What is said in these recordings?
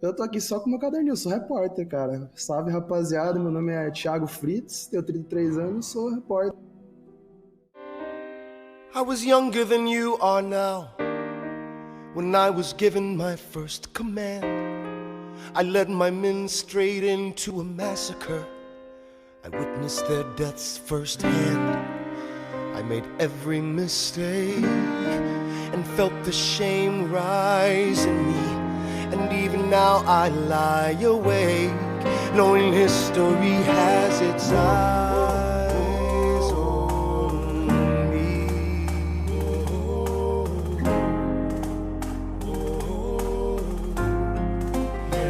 Eu tô aqui só com meu caderninho, eu sou repórter, cara. Salve, rapaziada, meu nome é Thiago Fritz, tenho 33 anos, sou repórter. I was younger than you are now, when I was given my first command. I led my men straight into a massacre. I witnessed their deaths firsthand. I made every mistake and felt the shame rise in me. And even now I lie awake, knowing history has its eyes on me.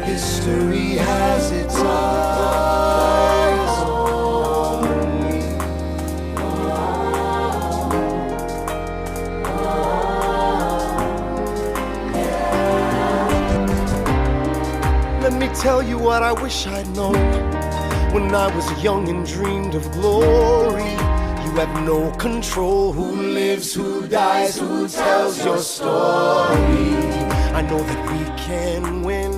History has its eyes on me. Let me tell you what I wish I'd known when I was young and dreamed of glory. You have no control who lives, who dies, who tells your story. I know that we can win.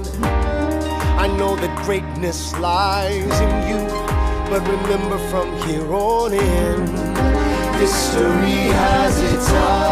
I know that greatness lies in you. But remember from here on in, history has its eyes.